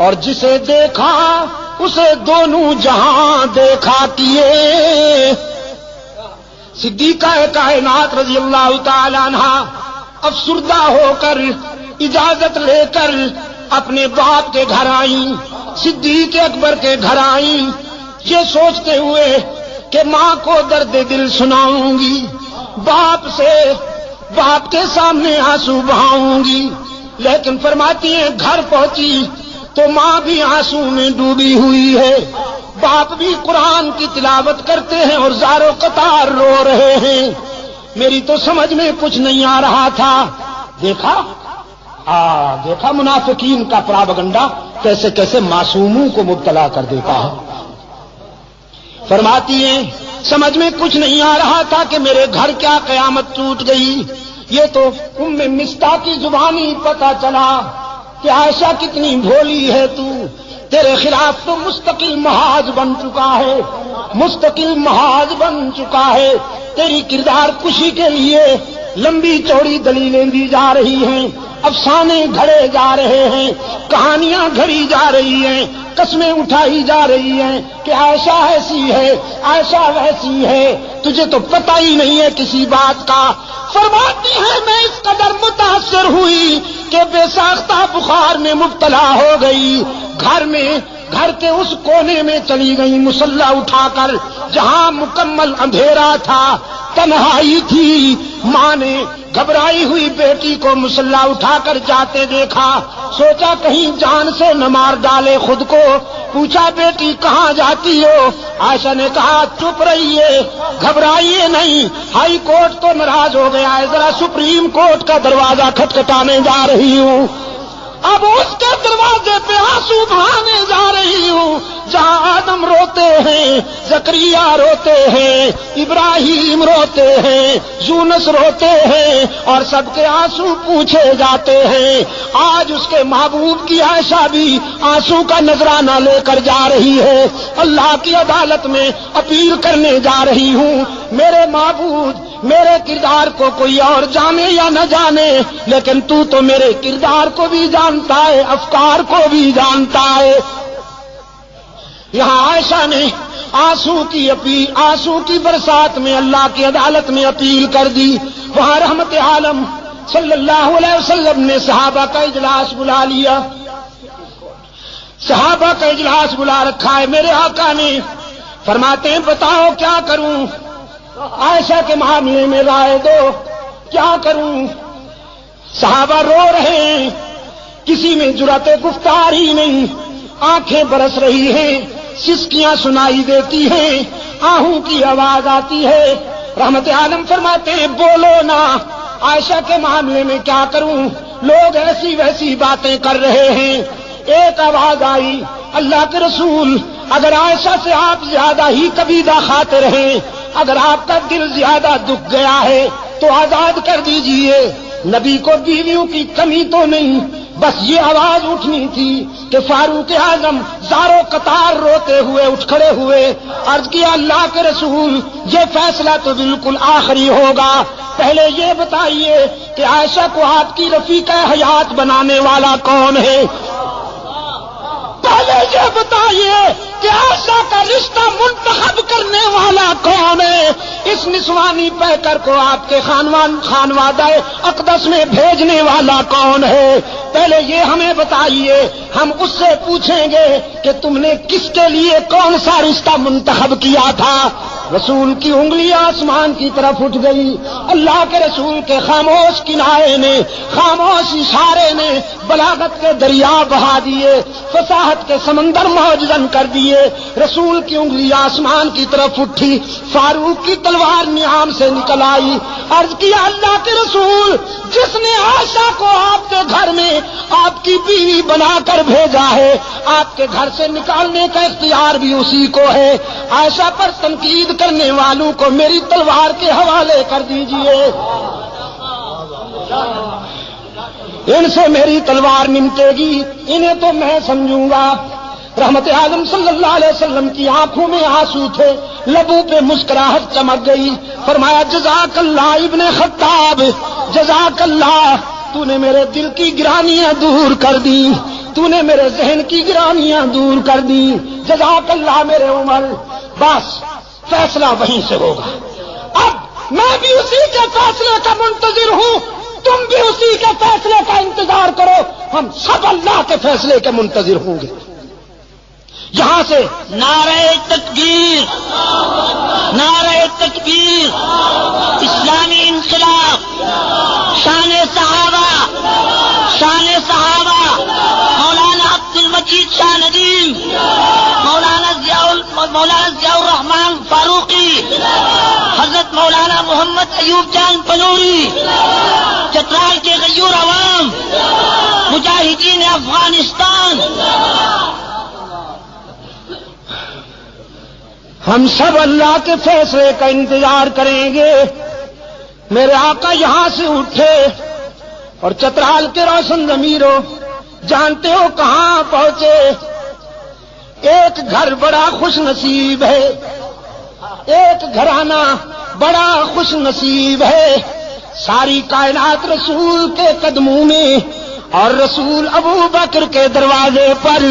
اور جسے دیکھا اسے دونوں جہاں دیکھا کیے۔ صدیقہ کائنات رضی اللہ تعالی عنہ افسردہ ہو کر اجازت لے کر اپنے باپ کے گھر آئیں، صدیق اکبر کے گھر آئیں، یہ سوچتے ہوئے کہ ماں کو درد دل سناؤں گی، باپ کے سامنے آنسو بہاؤں گی، لیکن فرماتی ہیں گھر پہنچی تو ماں بھی آنسو میں ڈوبی ہوئی ہے، باپ بھی قرآن کی تلاوت کرتے ہیں اور زارو قطار رو رہے ہیں۔ میری تو سمجھ میں کچھ نہیں آ رہا تھا۔ دیکھا منافقین کا پراپگنڈا کیسے کیسے معصوموں کو مبتلا کر دیتا ہے۔ فرماتی ہیں سمجھ میں کچھ نہیں آ رہا تھا کہ میرے گھر کیا قیامت ٹوٹ گئی۔ یہ تو ام مصطح کی زبانی پتہ چلا کہ عائشہ کتنی بھولی ہے تو، تیرے خلاف تو مستقل محاذ بن چکا ہے، مستقل محاذ بن چکا ہے۔ تیری کردار کشی کے لیے لمبی چوڑی دلیلیں دی جا رہی ہیں، افسانے گھڑے جا رہے ہیں، کہانیاں گھڑی جا رہی ہیں، قسمیں اٹھائی جا رہی ہیں کہ عائشہ ایسی ہے، عائشہ ویسی ہے، تجھے تو پتہ ہی نہیں ہے کسی بات کا۔ فرماتی ہے میں اس قدر متاثر ہوئی کہ بے ساختہ بخار میں مبتلا ہو گئی، گھر کے اس کونے میں چلی گئی مسلح اٹھا کر جہاں مکمل اندھیرا تھا، تنہائی تھی۔ ماں نے گھبرائی ہوئی بیٹی کو مسلح اٹھا کر جاتے دیکھا، سوچا کہیں جان سے نہ مار ڈالے خود کو، پوچھا بیٹی کہاں جاتی ہو؟ عائشہ نے کہا چپ رہیے، گھبرائیے نہیں، ہائی کورٹ تو ناراض ہو گیا ہے، ذرا سپریم کورٹ کا دروازہ کھٹکھٹانے جا رہی ہوں، اب اس کے دروازے پہ آنسو بہانے جا رہی ہوں جہاں آدم روتے ہیں، زکریا روتے ہیں، ابراہیم روتے ہیں، یونس روتے ہیں اور سب کے آنسو پوچھے جاتے ہیں۔ آج اس کے محبوب کی عائشہ بھی آنسو کا نذرانہ لے کر جا رہی ہے، اللہ کی عدالت میں اپیل کرنے جا رہی ہوں، میرے معبود میرے کردار کو کوئی اور جانے یا نہ جانے، لیکن تو میرے کردار کو بھی جانتا ہے، افکار کو بھی جانتا ہے۔ یہاں عائشہ نے آنسو کی برسات میں اللہ کی عدالت میں اپیل کر دی، وہاں رحمت عالم صلی اللہ علیہ وسلم نے صحابہ کا اجلاس بلا لیا، صحابہ کا اجلاس بلا رکھا ہے میرے آقا نے۔ فرماتے ہیں بتاؤ کیا کروں، عائشہ کے معاملے میں رائے دو، کیا کروں؟ صحابہ رو رہے ہیں، کسی میں جرأت گفتار ہی نہیں، آنکھیں برس رہی ہیں، سسکیاں سنائی دیتی ہیں، آہوں کی آواز آتی ہے۔ رحمت عالم فرماتے ہیں بولو نا، عائشہ کے معاملے میں کیا کروں، لوگ ایسی ویسی باتیں کر رہے ہیں۔ ایک آواز آئی اللہ کے رسول اگر عائشہ سے آپ زیادہ ہی قبیضہ خاطر ہیں، اگر آپ کا دل زیادہ دکھ گیا ہے تو آزاد کر دیجئے۔ نبی کو بیویوں کی کمی تو نہیں، بس یہ آواز اٹھنی تھی کہ فاروق اعظم زارو قطار روتے ہوئے اٹھ کھڑے ہوئے، عرض کیا اللہ کے رسول یہ فیصلہ تو بالکل آخری ہوگا، پہلے یہ بتائیے کہ عائشہ کو آپ کی رفیقہ حیات بنانے والا کون ہے؟ پہلے یہ بتائیے کہ عائشہ کا رشتہ منتخب کرنے والا کون ہے؟ اس نسوانی پیکر کو آپ کے خانوادہ اقدس میں بھیجنے والا کون ہے؟ پہلے یہ ہمیں بتائیے، ہم اس سے پوچھیں گے کہ تم نے کس کے لیے کون سا رشتہ منتخب کیا تھا۔ رسول کی انگلی آسمان کی طرف اٹھ گئی، اللہ کے رسول کے خاموش کنارے نے، خاموش اشارے نے بلاغت کے دریا بہا دیے، فصاحت کے سمندر موجزن کر دیے۔ رسول کی انگلی آسمان کی طرف اٹھی، فاروق کی تلوار نیام سے نکل آئی، عرض کیا اللہ کے رسول جس نے عائشہ کو آپ کے گھر میں آپ کی بیوی بنا کر بھیجا ہے، آپ کے گھر سے نکالنے کا اختیار بھی اسی کو ہے، عائشہ پر تنقید کرنے والوں کو میری تلوار کے حوالے کر دیجئے، ان سے میری تلوار نمٹے گی، انہیں تو میں سمجھوں گا۔ رحمت عالم صلی اللہ علیہ وسلم کی آنکھوں میں آنسو تھے، لبوں پہ مسکراہٹ چمک گئی، فرمایا جزاک اللہ ابن خطاب، جزاک اللہ، تو نے میرے دل کی گرانیاں دور کر دی، تو نے میرے ذہن کی گرانیاں دور کر دی، جزاک اللہ میرے عمر، بس فیصلہ وہیں سے ہوگا۔ اب میں بھی اسی کے فیصلے کا منتظر ہوں، تم بھی اسی کے فیصلے کا انتظار کرو، ہم سب اللہ کے فیصلے کے منتظر ہوں گے۔ یہاں سے نعرہ تکبیر، نعرہ تکبیر، اسلامی انقلاب، شان صحابہ، شان صحابہ، مولانا عبد المجید شاہ ندیم، مولانا ضیاء الرحمان فاروقی، حضرت مولانا محمد ایوب جان پنوری، چترال کے غیور عوام، مجاہدین افغانستان، ہم سب اللہ کے فیصلے کا انتظار کریں گے۔ میرے آقا یہاں سے اٹھے اور چترال کے روشن ضمیروں، جانتے ہو کہاں پہنچے؟ ایک گھر بڑا خوش نصیب ہے، ایک گھرانہ بڑا خوش نصیب ہے، ساری کائنات رسول کے قدموں میں، اور رسول ابو بکر کے دروازے پر،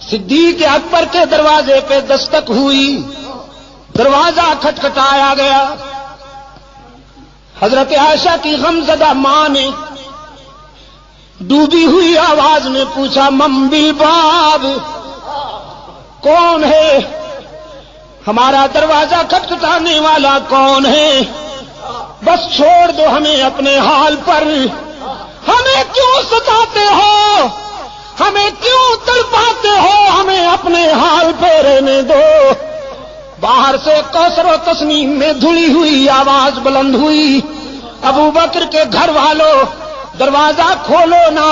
صدیق اکبر کے دروازے پہ دستک ہوئی، دروازہ کھٹکھٹایا گیا۔ حضرت عائشہ کی غمزدہ ماں نے ڈوبی ہوئی آواز میں پوچھا، من بالباب، کون ہے؟ ہمارا دروازہ کھٹکھٹانے والا کون ہے؟ بس چھوڑ دو ہمیں اپنے حال پر، ہمیں کیوں ستاتے ہو، ہمیں کیوں تڑپاتے ہو، ہمیں اپنے حال پہ رہنے دو۔ باہر سے کوثر و تسنیم میں دھلی ہوئی آواز بلند ہوئی، ابو بکر کے گھر والوں دروازہ کھولو نا،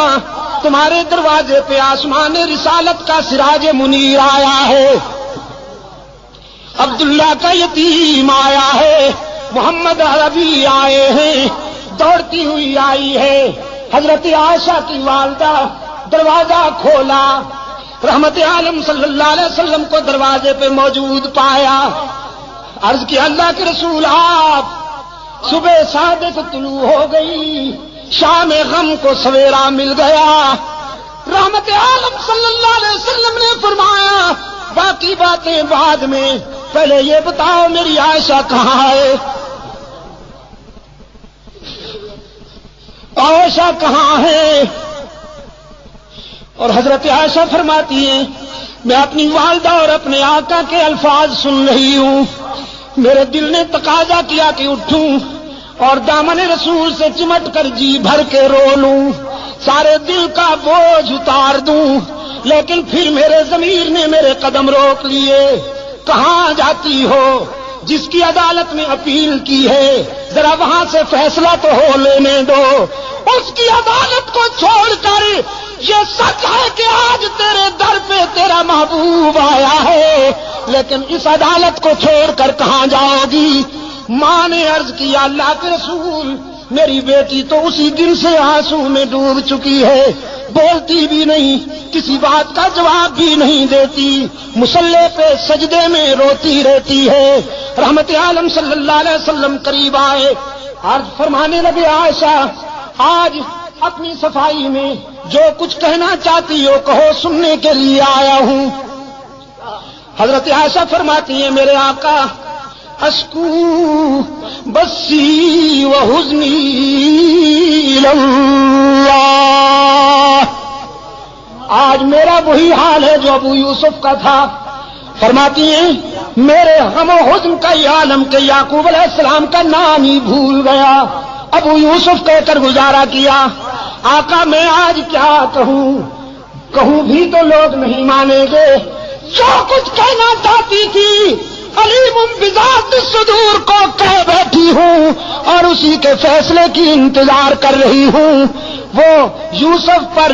تمہارے دروازے پہ آسمان رسالت کا سراج منیر آیا ہے، عبداللہ کا یتیم آیا ہے، محمد عربی آئے ہیں، دوڑتی ہوئی آئی ہے۔ حضرت عائشہ کی والدہ دروازہ کھولا، رحمت عالم صلی اللہ علیہ وسلم کو دروازے پہ موجود پایا، عرض کیا اللہ کے رسول آپ، صبح صادق طلوع ہو گئی، شام غم کو سویرا مل گیا۔ رحمت عالم صلی اللہ علیہ وسلم نے فرمایا باقی باتیں بعد میں، پہلے یہ بتاؤ میری عائشہ کہاں ہے؟ عائشہ کہاں ہے؟ اور حضرت عائشہ فرماتی ہیں میں اپنی والدہ اور اپنے آقا کے الفاظ سن رہی ہوں، میرے دل نے تقاضا کیا کہ اٹھوں اور دامن رسول سے چمٹ کر جی بھر کے رو لوں، سارے دل کا بوجھ اتار دوں، لیکن پھر میرے ضمیر نے میرے قدم روک لیے۔ کہاں جاتی ہو؟ جس کی عدالت میں اپیل کی ہے ذرا وہاں سے فیصلہ تو ہو لینے دو، اس کی عدالت کو چھوڑ کر یہ سچ ہے کہ آج تیرے در پہ تیرا محبوب آیا ہے، لیکن اس عدالت کو چھوڑ کر کہاں جاؤ گی؟ ماں نے عرض کیا اللہ کے رسول، میری بیٹی تو اسی دن سے آنسو میں ڈوب چکی ہے، بولتی بھی نہیں، کسی بات کا جواب بھی نہیں دیتی، مصلے پہ سجدے میں روتی رہتی ہے۔ رحمت عالم صلی اللہ علیہ وسلم قریب آئے، عرض فرمانے لگے عائشہ آج اپنی صفائی میں جو کچھ کہنا چاہتی ہو کہو، سننے کے لیے آیا ہوں۔ حضرت عائشہ فرماتی ہیں میرے آقا اشکو بسی و حزنی اللہ، آج میرا وہی حال ہے جو ابو یوسف کا تھا۔ فرماتی ہیں میرے غم و حزن کا یہ عالم کہ یعقوب علیہ السلام کا نام ہی بھول گیا، ابو یوسف کہہ کر گزارا کیا۔ آقا میں آج کیا کہوں بھی تو لوگ نہیں مانیں گے، جو کچھ کہنا چاہتی تھی علیم بذات الصدور کو کہہ بیٹھی ہوں، اور اسی کے فیصلے کی انتظار کر رہی ہوں۔ وہ یوسف پر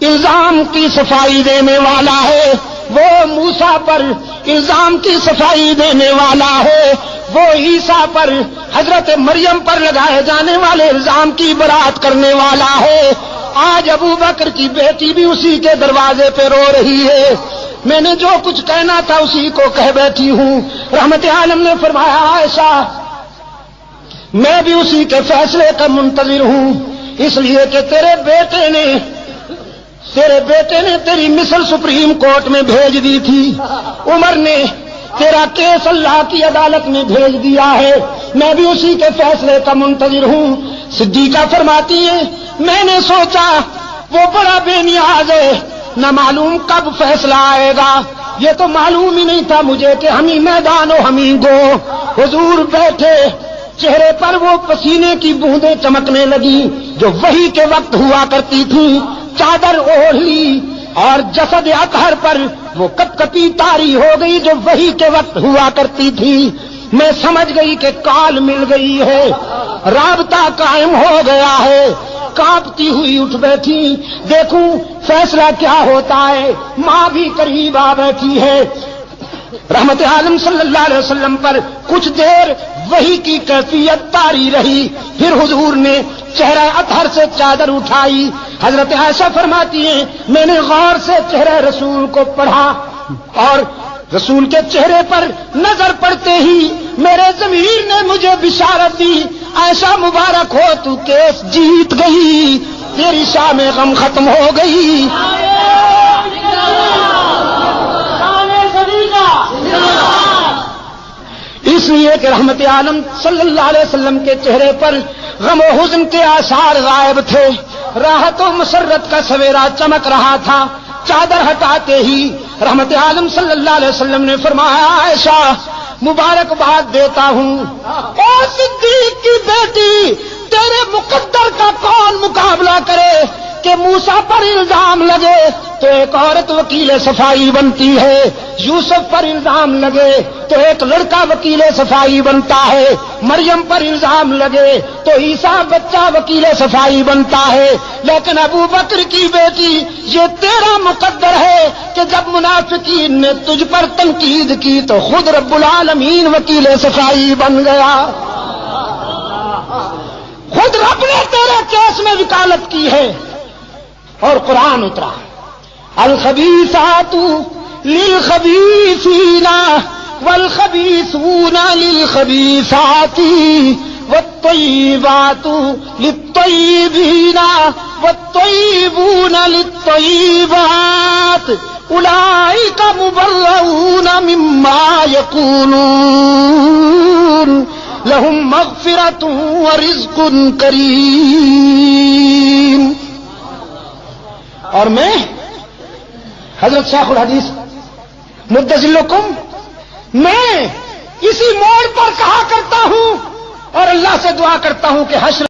الزام کی صفائی دینے والا ہے، وہ موسیٰ پر الزام کی صفائی دینے والا ہے، وہ عیسیٰ پر حضرت مریم پر لگائے جانے والے الزام کی برات کرنے والا ہے۔ آج ابو بکر کی بیٹی بھی اسی کے دروازے پہ رو رہی ہے، میں نے جو کچھ کہنا تھا اسی کو کہہ بیٹھی ہوں۔ رحمت عالم نے فرمایا عائشہ میں بھی اسی کے فیصلے کا منتظر ہوں، اس لیے کہ تیرے بیٹے نے تیرے بیٹے نے تیری مثل سپریم کورٹ میں بھیج دی تھی، عمر نے تیرا کیس اللہ کی عدالت میں بھیج دیا ہے، میں بھی اسی کے فیصلے کا منتظر ہوں۔ صدیقہ فرماتی ہے میں نے سوچا وہ بڑا بے نیاز ہے، نہ معلوم کب فیصلہ آئے گا، یہ تو معلوم ہی نہیں تھا مجھے کہ ہم ہی میدان و ہم ہی گو۔ حضور بیٹھے، چہرے پر وہ پسینے کی بوندیں چمکنے لگی جو وحی کے وقت ہوا کرتی تھیں، چادر اوڑھ لی اور جسد اطہر پر وہ کپ کپی طاری ہو گئی جو وحی کے وقت ہوا کرتی تھی۔ میں سمجھ گئی کہ کال مل گئی ہے، رابطہ قائم ہو گیا ہے، کانپتی ہوئی اٹھ بیٹھی، دیکھوں فیصلہ کیا ہوتا ہے۔ ماں بھی قریب آ بیٹھی ہے۔ رحمت عالم صلی اللہ علیہ وسلم پر کچھ دیر وحی کی کیفیت طاری رہی، پھر حضور نے چہرہ اطہر سے چادر اٹھائی۔ حضرت عائشہ فرماتی ہیں میں نے غور سے چہرہ رسول کو پڑھا اور رسول کے چہرے پر نظر پڑتے ہی میرے ضمیر نے مجھے بشارت دی، عائشہ مبارک ہو تو کیس جیت گئی، تیری شاہ میں غم ختم ہو گئی۔ اس لیے کہ رحمت عالم صلی اللہ علیہ وسلم کے چہرے پر غم و حزن کے آثار غائب تھے، راحت و مسرت کا سویرا چمک رہا تھا۔ چادر ہٹاتے ہی رحمت عالم صلی اللہ علیہ وسلم نے فرمایا عائشہ مبارکباد دیتا ہوں، اے صدیق کی بیٹی، تیرے مقدر کا کون مقابلہ کرے کہ موسیٰ پر الزام لگے تو ایک عورت وکیل صفائی بنتی ہے، یوسف پر الزام لگے تو ایک لڑکا وکیل صفائی بنتا ہے، مریم پر الزام لگے تو عیسیٰ بچہ وکیل صفائی بنتا ہے، لیکن ابو بکر کی بیٹی یہ تیرا مقدر ہے کہ جب منافقین نے تجھ پر تنقید کی تو خود رب العالمین وکیل صفائی بن گیا، خود رب نے تیرے کیس میں وکالت کی ہے۔ اور قرآن اترا الخبیثات للخبیثین والخبیثون للخبیثات والطیبات للطیبین والطیبون للطیبات اولئک مبرؤون مما یقولون لهم مغفرۃ ورزق کریم۔ اور میں حضرت شیخ الحدیث مدظلکم میں اسی موڑ پر کہا کرتا ہوں اور اللہ سے دعا کرتا ہوں کہ حشر